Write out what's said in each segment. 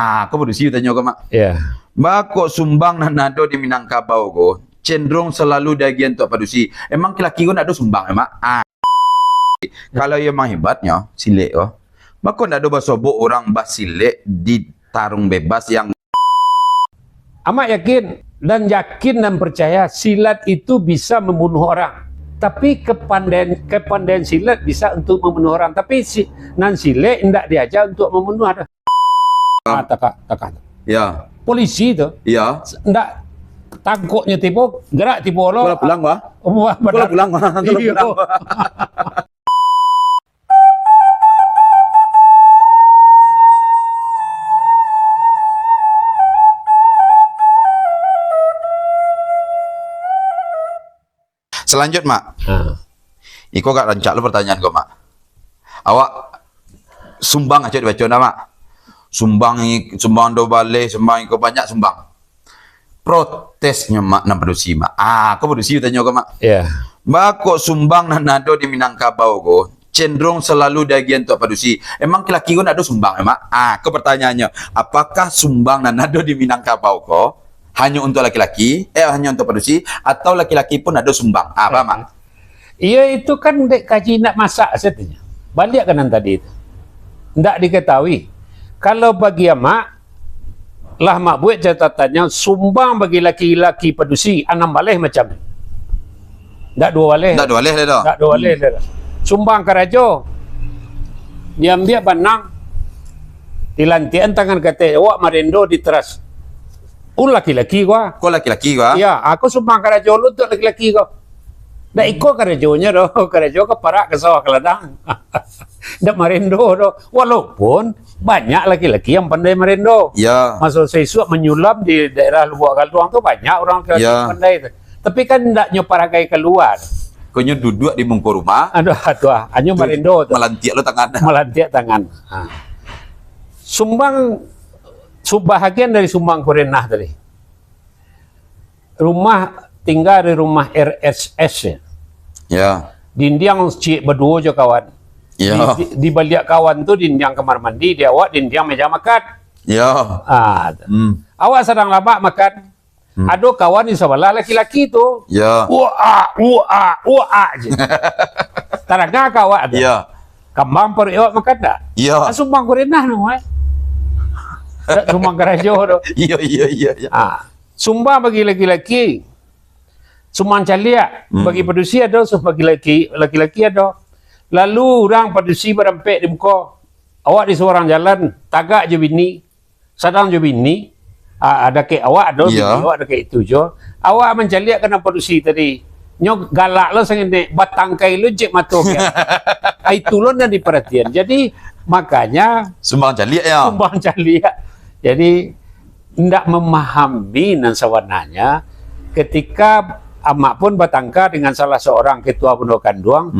Aku berusia tanya kau mak. Ya. Bako sumbang na nado di Minangkabau ko cenderung selalu dagian untuk padusi. Emang laki ko nado sumbang emak. Kalau yang hebatnya silek oh. Bako nado basobo orang basilek di tarung bebas yang Amak yakin dan percaya silat itu bisa membunuh orang. Tapi kepandaian silat bisa untuk membunuh orang. Tapi nan silat tidak diajar untuk membunuh orang. Takak. ya. Polisi itu. Ya. Ndak tangkuknya tipu, gerak tipu lo. Kalau pulang wah. Wah, Kalau pulang wah. Kalau Iya. pulang wah. Selanjut mak. Iko gak rancak lo pertanyaan kau mak. Awak sumbang aja dibaca nama. Sumbang do balik, sumbang iko banyak sumbang. Protesnya mak na produksi mak. Aku produksi tanya kau mak. Ya. Bako sumbang na nado di Minangkabau ko cenderung selalu dagian untuk produksi. Emang laki ko nado sumbang emak? Aku pertanyaannya, apakah sumbang na nado di Minangkabau ko hanya untuk laki-laki, hanya untuk produksi, atau laki-laki pun ada sumbang? Apa mak? Iya itu kan dek kaji nak masak setnya. Balik kanan tadi itu. Tidak diketahui. Kalau bagi amak, lah mak buat catatannya sumbang bagi laki-laki produksi 6 baleh macam. Tak 2 baleh. Tak boleh dah. Tak 2 baleh dah. Sumbang karajo. Diam-diam banang. Dilantian tangan kata, awak marendo di teras. Laki-laki gua. Kau laki-laki gua? Ya, aku sumbang karajo lu untuk laki-laki kau. Dah ikut karajonya doh, karajo ke parak ke sawah ke ladang. Dah marendo doh. Walaupun banyak laki-laki yang pandai marendo. Ya. Masuk sesuatu menyulam di daerah Lubuk Galduang tu banyak orang laki-laki Ya. pandai tu. Tapi kan tidak nyoparagai keluar. Kau duduk di mungkur rumah, Aduh, hanya marendo tu. melantiak lo tangan. Melantiak tangan. Sumbang bahagian dari sumbang Korenah tadi. Rumah tinggal di rumah RSS ya. Ya. Dindiang cik berdua je kawan. Ya. Di balik kawan tu dindiang kamar mandi, dia awak dindiang meja makan. Ya. Awak sedang labak makan. Ada kawan di sebelah laki-laki tu. Ya. Wah je. Taraga kawan tu. Ya. Kambang per awak makan tak? Ya. Sumbang Korenah tu. Sumbang Karajo tu. Iya. Sumbang bagi laki-laki. Sumbang Caliak bagi produksi ada, bagi laki-laki ada. Lalu orang produksi berempek di muka. Awak di seorang jalan, tagak je bini, sadang je bini. Ada ke awak ada, bini awak ada ke itu je. Awak mencaliak kena produksi tadi. Nyok galak lo sangat batang kai lo cek matuk ya. Itu lo nanti perhatian. Jadi makanya Sumbang Caliak ya. Sumbang Caliak. Jadi tidak memahami nan sawananya ketika amak pun bertangka dengan salah seorang ketua pondok kanduang.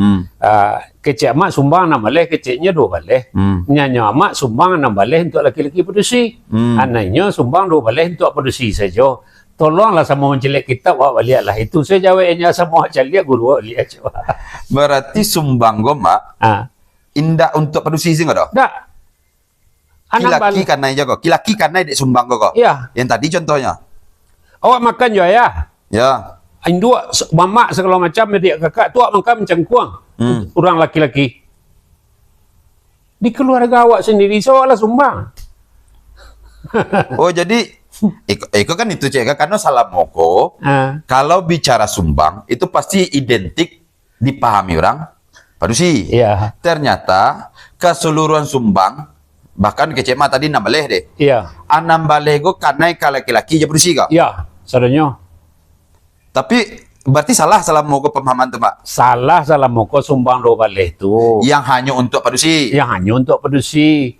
Kecik amak sumbang 6 baleh, keciknya 2 baleh. Nyanyi amak sumbang 6 baleh untuk laki-laki produksi. Anaknya sumbang 2 baleh untuk produksi saja. Tolonglah sama menjelek kita, wah baliaklah. Itu saya jawabnya sama caliak guru lihat coba. Berarti sumbang goma indah untuk produksi sih enggak? Tak. Kilaki kanai jago. Kilaki kanai dek sumbang kok. Iya. Yang tadi contohnya. Awak makan jo ya. Ya. Induk mamak segala macam dia kakak tua makan macam kuang. Orang laki-laki. Di keluarga awak sendiri soalnya sumbang. Oh jadi Eko kan itu cek karena salah moko. Kalau bicara sumbang itu pasti identik dipahami orang produksi. Iya. Ternyata keseluruhan sumbang bahkan kecema tadi 6 baleh deh. Iya. 6 baleh go karena laki-laki je produksi kah? Iya, sadanya. Tapi berarti salah moko pemahaman tu Pak. Salah moko sumbang 2 baleh tu. Yang hanya untuk produksi. Yang hanya untuk produksi.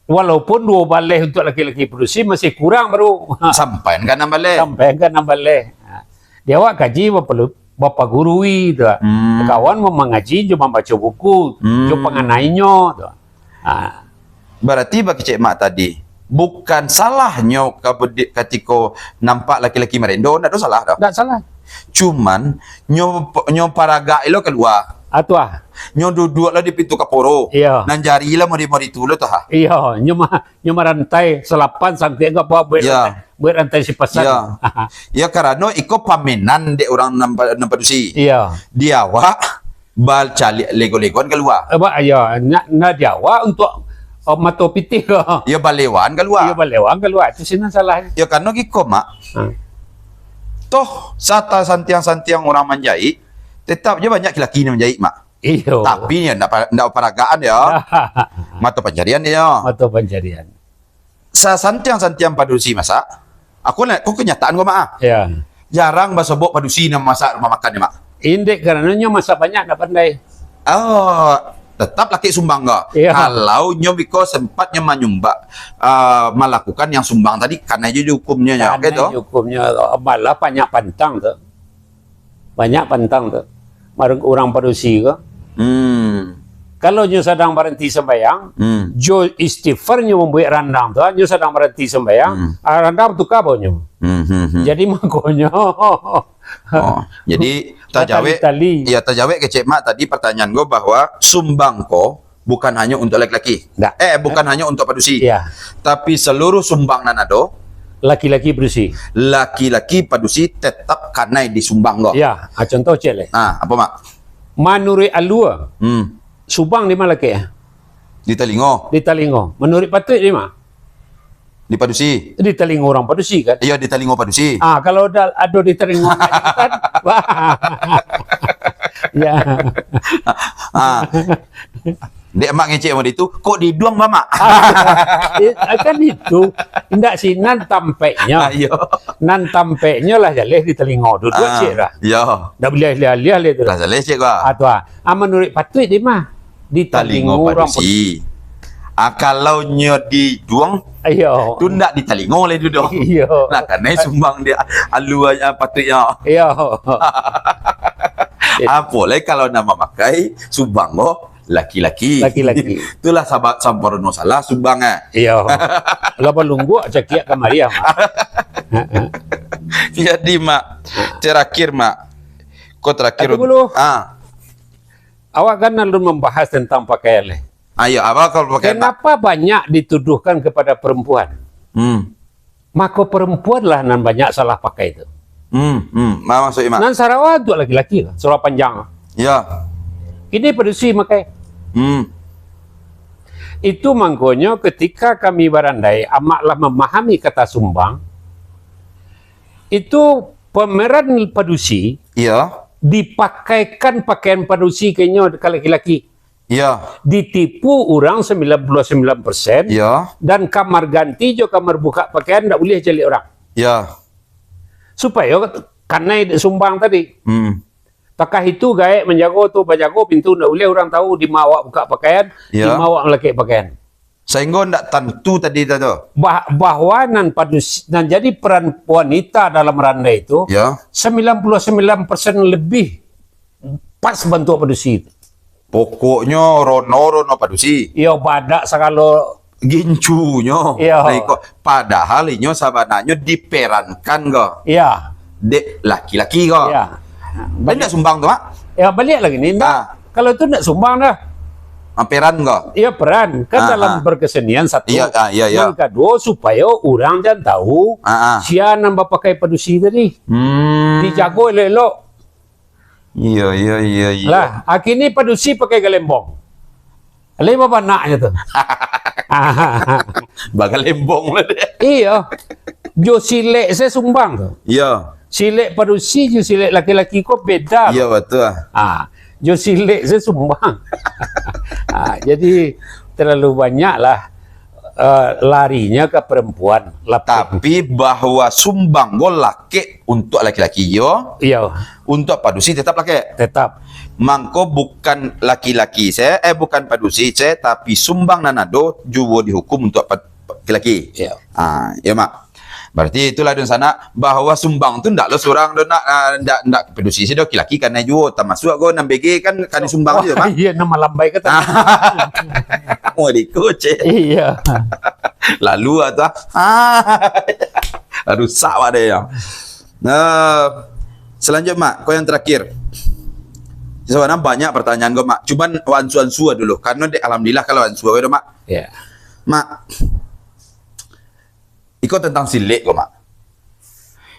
Walaupun 2 baleh untuk laki-laki produksi masih kurang baru. Sampai kan 6 baleh. Sampai kan 6 baleh. Dia awak kaji bapak gurui tu. Kawan mengaji cuma baca buku, cuma penganainya tu. Berarti bagi Cik Mak tadi bukan salahnya ketika nampak laki-laki merendo, tak ada salah dah. Tak salah. Cuman nyo paraga ilo keluar. Atua. Nyo duduk lah di pintu kaporo. Iya. Nan jari lah mau di tu lah tah. Iya, nyuma rantai selapan sampai enggak apa buat rantai si pasar. Ya. Ya karena iko pamenan de orang nampadusi. Iya. Dia awak bal cali lego-legoan keluar. Apa ya, na Jawa untuk mato pitih ke. Ya balewan Iya keluar. balewang keluar. Itu sini salahnya. Ya karena iko mak. Ha. Toh sata santiang-santiang orang menjahit tetap je banyak laki yang menjahit mak. Iyo. Tapi ya ndak peragaan ya. Mata pencarian dia. Mato pencarian. Santiang-santiang padusi masak. Aku kenyataan gua mak. Ya. Jarang basobok padusi nama masak rumah makan ya mak. Indek karena masa banyak tak pandai. Oh, tetap laki sumbang enggak? Iya. Kalau nyobiko sempatnya menyumbang melakukan yang sumbang tadi karena jadi hukumnya ya, Karena gitu. hukumnya malah banyak pantang tu. Banyak pantang tu. Orang padusi ke. Kalau nyo sedang berhenti sembahyang, jo istighfar nyo membuat randang tu, nyo sedang berhenti sembahyang, randang tu kabo nyo. Jadi makonyo. Oh, jadi tajawek, Tali-tali. ya tajawek ke Cik Mak tadi pertanyaan gue bahwa sumbang ko bukan hanya untuk laki-laki. Nggak. Bukan hanya untuk padusi. Iya. Tapi seluruh sumbang nanado, Laki-laki bersih. laki-laki padusi tetap kanai disumbang go. Ya, contoh cek Apa Mak? Menurut alua, subang di mana ke? Di telingo, Di Talingo. Menurut patut di mana? di padusi. Di Talingo orang padusi kan? Iya, di telingo padusi. Kalau ada di Talingo kan? Ya. Dek mak ngecek sama dia tu, kok diduang mama? Kan itu. Tidak sih, nan tampeknya. Ayo. Nan tampeknya lah jaleh di Talingo. Dua-dua cik lah. Ya. Dah boleh lihat itu. Dah salah cek gua. Atau menurut patut di mana? Di Talingo orang padusi. Kalau nyo diduang, Ayo. tu ndak di telingo le duduk. Iya. Nah, karena sumbang dia aluanya patutnya. Iya. Apa le kalau nama makai sumbang go laki-laki. Laki-laki. Itulah sahabat sampurno salah sumbang Iya. Lapa lunggu cakiak ke Maria. Jadi mak, terakhir mak. Kau terakhir. Aku dulu. Awak kan lalu membahas tentang pakaian le. Ayo, apa kalau pakai Kenapa banyak dituduhkan kepada perempuan? Maka perempuan lah nan banyak salah pakai itu. Mak maksudnya mak. Nan Sarawak untuk laki-laki lah, Sarawak panjang. Ya. Ini padusi makai. Itu mangkonya ketika kami barandai amaklah memahami kata sumbang. Itu pemeran padusi Iya. dipakaikan pakaian padusi kayaknya ke laki-laki. Iya. Ditipu orang 99%. Iya. Dan kamar ganti jo kamar buka pakaian tak boleh cari orang. Ya. Supaya karena sumbang tadi. Hmm. Takah itu gaek menjago tu bajago pintu tak boleh orang tahu di mawak buka pakaian, di Ya. mawak melaki pakaian. Sehingga ndak tentu tadi tu. Bahwa nan jadi peran wanita dalam randai itu Ya. 99% lebih pas bentuk padusi itu. Pokoknya rono padusi. Ia badak sekalo Gincunya. Iya. Padahal inyo sabananya diperankan go. ya Dek laki-laki go. ya Dan ndak sumbang tu mak. ya balik lagi ni kalau itu tidak sumbang dah. Peran go. Ia peran kan dalam berkesenian satu. Iya, iya. Yang kedua supaya orang jangan tahu siapa nambah pakai padusi tadi. Dijago elok-elok. Iya. Lah, akhirnya padusi pakai gelembong. Lain apa naknya tu? Bakal lembong lah dia. Iya. Jo silek saya sumbang tu. Iya. Silek padusi jo silek laki-laki kok beda. Iya betul. Jo silek saya sumbang. Jadi terlalu banyaklah larinya ke perempuan. Tapi bahwa sumbang go laki untuk laki-laki yo, Iya, untuk padusi tetap laki. tetap. Mangko bukan laki-laki saya, bukan padusi saya, tapi sumbang nanado juga dihukum untuk laki-laki. Iya. Ya mak. Berarti itulah di sana bahwa sumbang tu ndak lo seorang ndak padusi saya laki-laki karena juga termasuk go nambege kan sumbang dia mak. Iya, nama lambai kata. Mau dikoce. Iya. Lalu atau rusak ada ya. Selanjutnya mak, kau yang terakhir. Sebenarnya banyak pertanyaan gue, Mak. Cuman wansu-wansu dulu. Karena alhamdulillah kalau wansu itu, Mak. Ya. Mak, ikut tentang silek gue, Mak.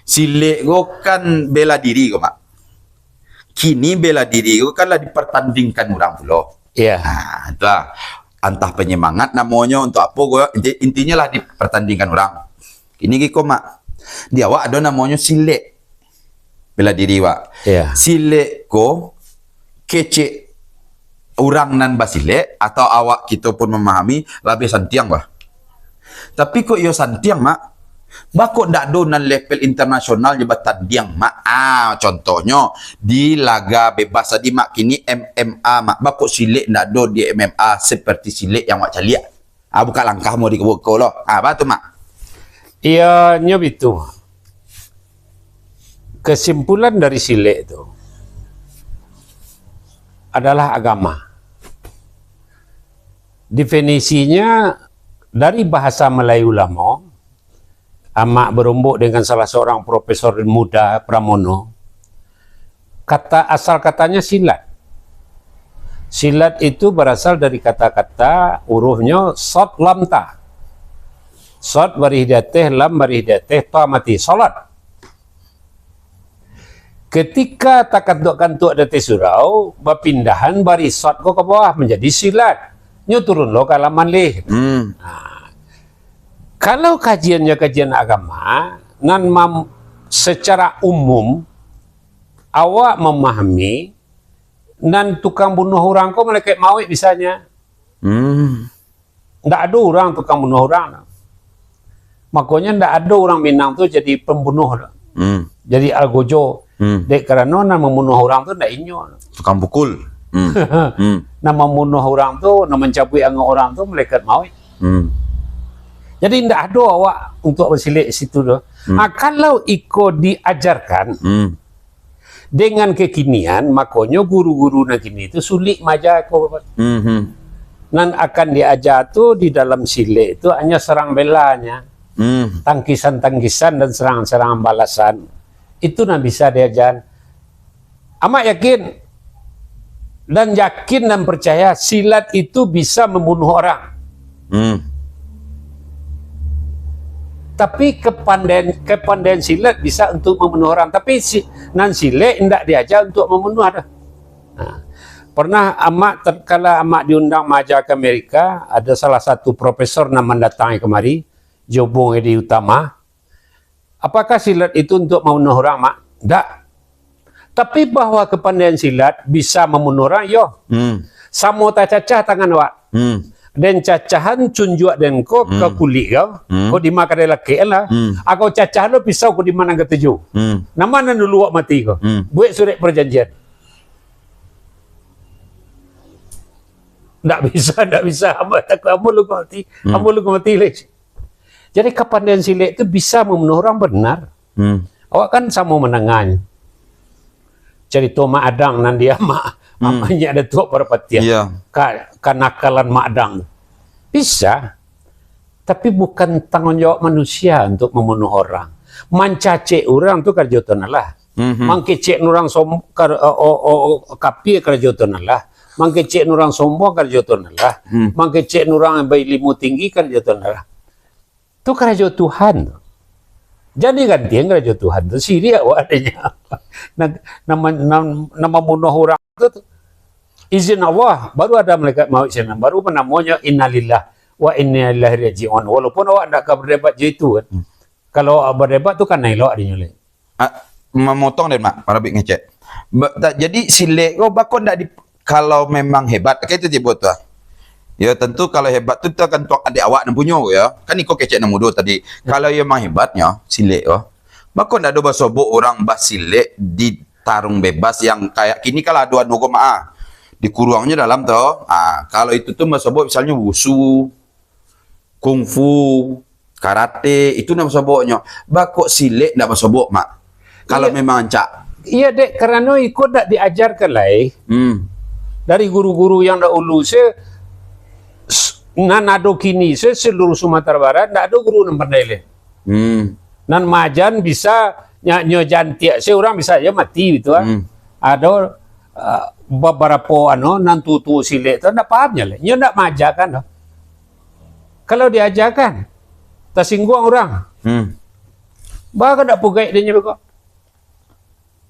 Silek gue kan bela diri gue, Mak. Kini bela diri gue kan lah dipertandingkan orang pula. Iya. Nah, itulah. Entah penyemangat namanya untuk apa gue. Intinya lah dipertandingkan orang. Ini gue, Mak. Di awak ada namanya silek. Bela diri, Pak. Iya. Silek ko kece orang nan basilek atau awak kita pun memahami lebih santiang, bah. Tapi kok yo santiang, Mak. Bako ndak do nan level internasional jebat tanding, Mak. Contohnya di laga bebas tadi, Mak, kini MMA, Mak. Bako silek ndak do di MMA seperti silek yang Mak caliak. Buka langkah mau dikebuka loh. Apa tu, Mak? Iya, nyob itu. Kesimpulan dari silek itu adalah agama. Definisinya dari bahasa Melayu lama, Amak berumbuk dengan salah seorang profesor muda Pramono. Asal katanya silat. Silat itu berasal dari kata-kata hurufnya sod lam ta. Sod barihidateh, lam barihidateh, ta mati. Salat. Ketika takat dok kantuk ada surau, berpindahan bari sod ko ke bawah menjadi silat. Nyo turun lo ke halaman leh. Kalau kajiannya kajian agama, nan secara umum awak memahami nan tukang bunuh orang ko malaikat maut bisanya. Ndak ada orang tukang bunuh orang. Makanya ndak ada orang Minang tu jadi pembunuh. Jadi algojo. Dek kerana nak membunuh orang tu ndak inyo. Tukang pukul. Nak membunuh orang tu, nak mencabut angin orang tu malaikat maut. Jadi ndak ada awak untuk bersilik situ tu. Kalau ikut diajarkan dengan kekinian, makanya guru-guru nak kini itu sulit maja ko. Nan akan diajar tu di dalam silik itu hanya serang belanya. Tangkisan-tangkisan dan serangan-serangan balasan. Itu nak bisa diajar. Amak yakin dan yakin dan percaya silat itu bisa membunuh orang. Tapi kepandaian silat bisa untuk membunuh orang. Tapi nan silat tidak diajar untuk membunuh orang. Pernah kala amak diundang maja ke Amerika, ada salah satu profesor yang mendatangi kemari, Jobong Edi Utama. Apakah silat itu untuk membunuh orang, Mak? Tidak. Tapi bahwa kepandaian silat bisa membunuh orang, yo. Samo tak cacah tangan awak. Dan cacahan cunjuk dan ko ke kulit kau. Kau di makan lelaki lah. Aku cacah lo pisau kau di mana ketujuh. Nama nan dulu awak mati kau. Buat surat perjanjian. Tak bisa. Amu lu mati. Amu lu mati lagi. Jadi kepandaian silat itu bisa membunuh orang benar. Awak kan sama menengahnya. Cerita Mak Adang nan dia mamanya ada tua perpatian. Yeah. Kenakalan Mak Adang. Bisa. Tapi bukan tanggung jawab manusia untuk membunuh orang. Mencacik orang tu kerja lah. Mangkecek orang kapi kerja lah. Mangkecek orang sombong kerja lah. Mangkecek orang yang berilmu tinggi kerja lah. Itu kerja Tuhan. Jadi gantian kerja Tuhan itu Syria adanya. Nama bunuh orang itu izin Allah, baru ada malaikat maut sana, baru namanya innalillah wa inna ilaihi raji'un. Walaupun awak tak berdebat je itu kan. Kalau awak berdebat tu kan elok adanya. Memotong deh, Mak, para bik ngecek. Jadi silek kau bakon ndak kalau memang hebat, kayak itu dia buat tu. Ya tentu kalau hebat tu akan tuak adik awak nak punya ya. Kan iko kecek nak mudo tadi. Kalau ia memang hebatnya silek bakon ndak ada basobok orang basilek di tarung bebas yang kayak kini kalau adu-adu dikurangnya dalam tu. Kalau itu tu basobok misalnya wusu, kungfu, karate, itu nama basoboknya. Bakok silek ndak basobok, Mak. Kalau memang cak. Iya, Dek, kerana ikut tak diajarkan lah. Dari guru-guru yang dahulu nan ado kini seluruh Sumatera Barat tak ada guru yang pandai nan majan bisa nyo jantiak seorang bisa aja mati gitu Ada beberapa nantutu silik tu ndak pahamnya le. Nyo ndak majakan dah. Kalau diajarkan tersinggung orang. Bah ndak pugai dia nyo kok.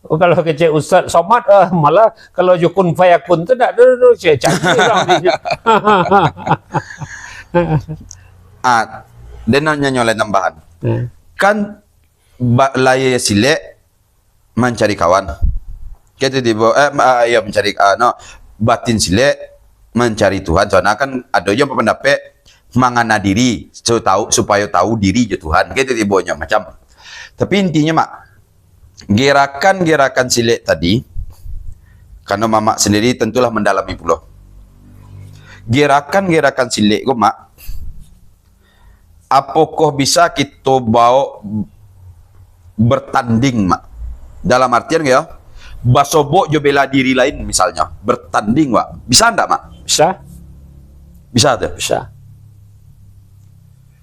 Kalau kecil Ustaz Somad malah kalau jukun fayakun tu ndak ada canggih orang dia. Dia nanya oleh tambahan. Kan laya silek mencari kawan. Kita tiba ya mencari batin silek mencari Tuhan. Soalnya kan ada yang berpendapat mengana diri supaya tahu diri je Tuhan. Kita tiba macam. Tapi intinya mak, gerakan-gerakan silek tadi, karena mamak sendiri tentulah mendalami pula. Gerakan-gerakan silek mak, apakah bisa kita bawa bertanding mak? Dalam artian ya, basobok jo bela diri lain misalnya, bertanding mak, bisa ndak mak? Bisa? Bisa tuh? Bisa.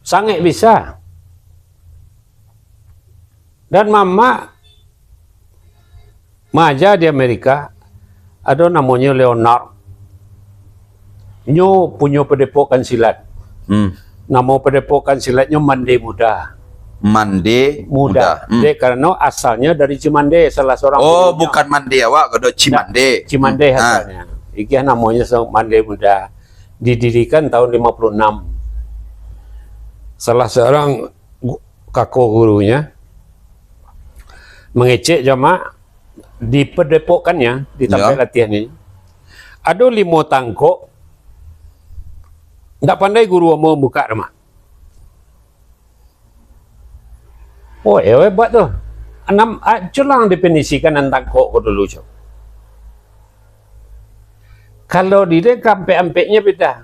Sangat bisa. Dan mama maja di Amerika ada namanya Leonard. Nyo punya padepokan silat. Nama padepokan silatnya Mande Muda. Mande Muda. Dia karena asalnya dari Cimande, salah seorang. Oh, bukan Mande awak, ada Cimande. Cimande asalnya. Iki namanya Mande Muda. Didirikan tahun 56. Salah seorang kakak gurunya mengecek jamaah di padepokannya di tempat latihan ini. Ada 5 tangkok. Nggak pandai guru mau buka rumah. Oh, hebat tuh. 6 culang definisikan tentang tangkok dulu coba. Kalau di dia kampe-ampeknya beda.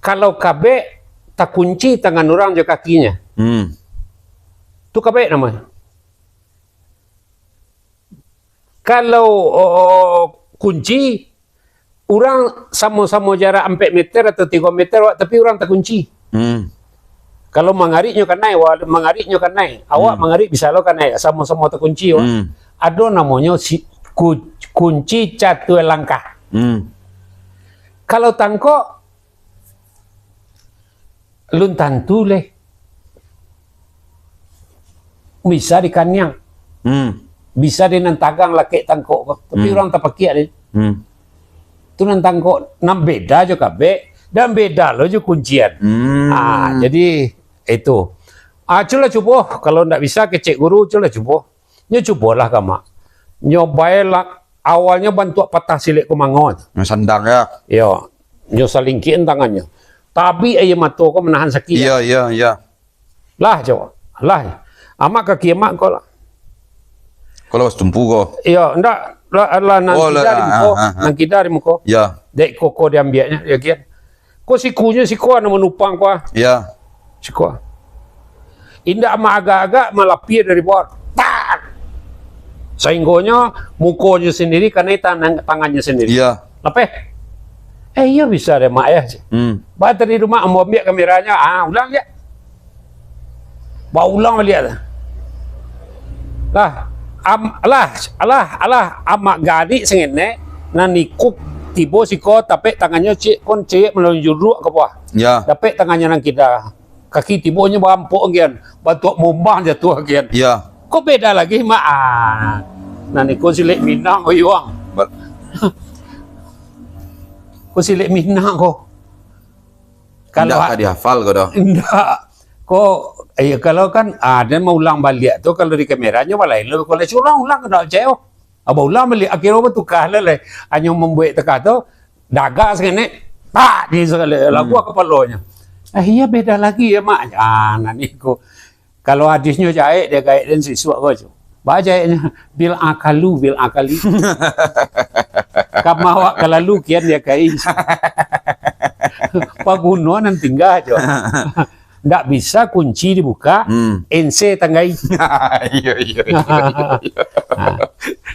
Kalau kabek tak kunci tangan orang je kakinya. Tu kabek namanya. Kalau kunci orang sama-sama jarak 4 meter atau 3 meter tapi orang tak kunci. Kalau mengariknya kan naik, mengariknya kan naik. Awak mengarik bisa lo kan naik, sama-sama tak kunci. Ada namanya kunci catu langkah. Kalau tangkok lun tantu leh. Bisa dikanyang. Bisa dinantagang laki tangkok. Tapi orang tak pakai dia. Itu nantangkok nam beda je kabe dan beda lo je kuncian. Jadi itu. Coba kalau ndak bisa kecek guru coba. Nyo cobalah kamak. Nyobalah awalnya bantu patah silik kemangot. Sandang ya. Yo, nyo salingkin tangannya. Tapi ayah mata kau menahan sakit. Iya. Lah coba. Lah. Amak kaki amak kau lah. Kalau was tumpu kau. Iya, ndak lah nang kita di muka. Ya. Dek koko diambilnya ya kian. Ko sikunya siko anu menupang ko. Ya. Siko. Indak ama agak-agak melapir dari bawah. Tak. Sehinggonya mukonya sendiri karena tangannya sendiri. Iya. Lepeh. Iya bisa deh mak ya. Bater di rumah mau ambil kameranya. Ulang ya. Bawa ulang lihat. Alah amak gadi sengene nanikuk tibo siko tapi tangannya kon cek melalui juruk ke bawah. Ya. Tapi tangannya nang kita kaki tibonya bampuk gian, bantu mumbang jatuh gian. Ya. Kok beda lagi mak? Nanikuk silik Minang oyuang. Kok silik Minang kok. Kalau dihafal kau dah. Enggak. Kok kalau kan ada mau ulang balik tu kalau di kameranya balai lo kalau ulang kena jauh. Aba ulang balik akhirnya apa tukar le hanya membuat teka tu daga segini tak di segala lagu kepalanya. Iya beda lagi ya mak. Nanti ko kalau hadisnya jahit dia kait dan siswa kau tu. Baca jahitnya bil akali. Kamu awak kalalu kian dia kait. Paguno nan tinggal aja. Ndak bisa kunci dibuka, NC tanggai. Iya.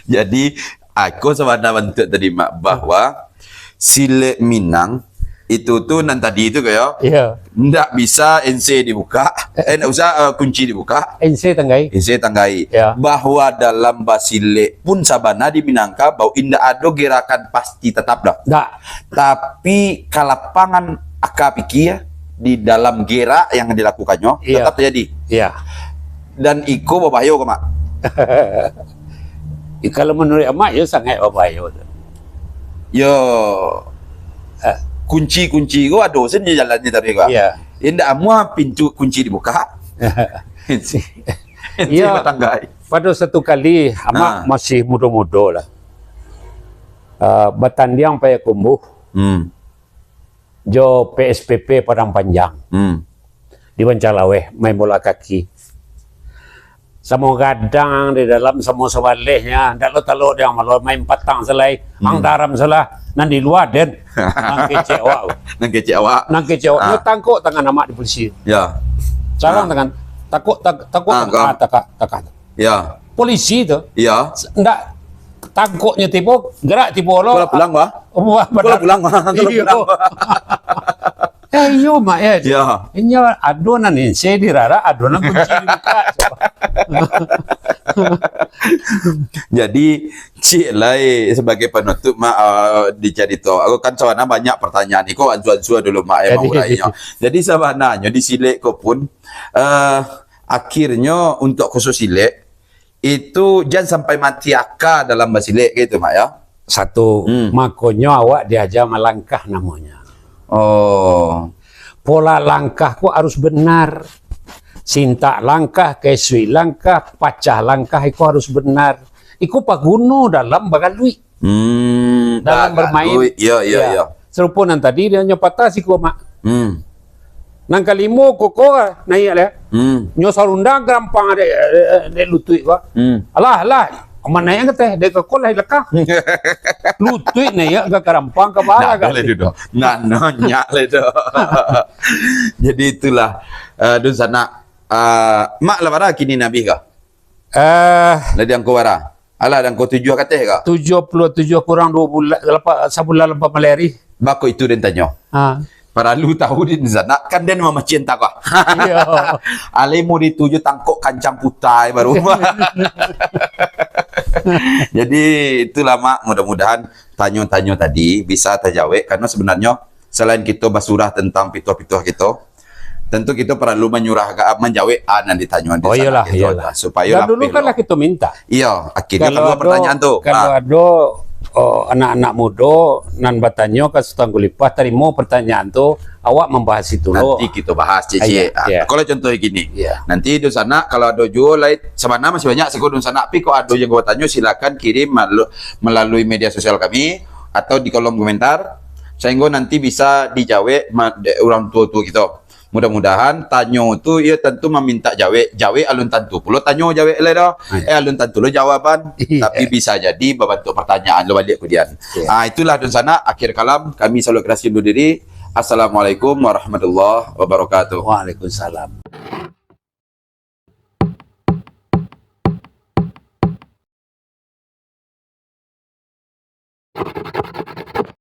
Jadi aku sebenarnya bentuk tadi mak bahwa silik Minang itu tuh nan tadi itu kayak Iya. ndak bisa NC dibuka, ndak usah kunci dibuka, NC tanggai. NC tanggai. Ya. Bahwa dalam Basile pun sabana di Minangkabau indah ada gerakan pasti tetap dah. Ndak. Tapi kalapangan akak pikir di dalam gerak yang dilakukannya Iya. tetap terjadi. Iya. Dan iko babayo ke mak. Kalau menurut amak ya sangat berbahaya. Yo kunci-kunci ko ada sen di jalan ni tadi ko. Iya. Indah semua pintu kunci dibuka. NC Iya. batanggai. Pada satu kali amak masih muda-muda lah. Batandiang paya kumbuh Hmm. jo PSPP Padang Panjang Hmm. di Bancalaweh main bola kaki. Sama gadang di dalam semua sebalihnya, ndak lo talo dia malu main patang selai, ang daram salah, nan di luar den, nang kecewa, Nang kecik awak. nang kecewa, Ah. yo tangkuk tangan amak di polisi, Ya. sarang tangan, takut takut, Ya. polisi tu, Ya. ndak tangkuknya tipu, gerak tipu lo, Kalau pulang bah. wah, Kalau pulang bah. Kalau Iyo. pulang bah. Iyo mak ya, Ya. ini adonan ini, saya dirara adonan kunci dibuka. Jadi cik lai sebagai penutup mak dicari to. Aku kan sawana banyak pertanyaan. Iko ansu-ansu dulu mak emang urainya. Jadi sabananya di silek ko pun akhirnya untuk khusus silek itu jangan sampai mati akal dalam basilek gitu mak ya. Satu, makanya awak diajar melangkah namanya. Oh. Pola langkahku harus benar. Sinta langkah, kesui langkah, pacah langkah itu harus benar. Iku paguno dalam bagalui. Dalam bermain. Iya, iya, iya. Serupa nan tadi dia nyopata si mak. Hmm. Nang kalimo koko naik le. Hmm. Nyo sarundang gampang de lutui wa. Alah. Mana yang teh de koko lah lekah. Lutui naik ke karampang ke bala Nah, le duduk. Nah, nyak le do. Jadi itulah dun sana mak lah pada kini nabi ka. Lah yang ko wara. Alah dan ko 7 kateh ka. 77 kurang 2 bulan sebulan lepas meleri. Bako itu den tanyo. Para lu tahu di sana kan den mama cinta kok. Iya. Ale mau dituju tangkok kancang putai baru. Jadi itulah mak, mudah-mudahan tanyo-tanyo tadi bisa terjawab karena sebenarnya selain kita basurah tentang pituah-pituah kita, tentu kita perlu menjawab yang ditanya di Oh sana iyalah, gitu, iyalah. supaya Dan dulu kan lah kita minta. Iya, akhirnya kedua pertanyaan tuh. Kalau ada anak-anak muda nan bertanya ke Setanggulipah tadi mau pertanyaan tuh awak membahas itu loh. Nanti kita bahas Cici. Iya. Kalau contohnya gini, Iya. nanti di sana kalau ada jual lain sebenarnya masih banyak sih di sana. Tapi kalau ada yang gua tanya silakan kirim melalui media sosial kami atau di kolom komentar sehingga nanti bisa dijawab orang tua-tua kita. Mudah-mudahan tanyo itu ya tentu meminta jawe alun tentu pulo tanyo jawe le dah alun tentu lo jawaban tapi bisa jadi berbentuk pertanyaan lo balik kemudian. Itulah dan sana akhir kalam kami selalu kerasi undur diri. Assalamualaikum warahmatullahi wabarakatuh. Waalaikumsalam.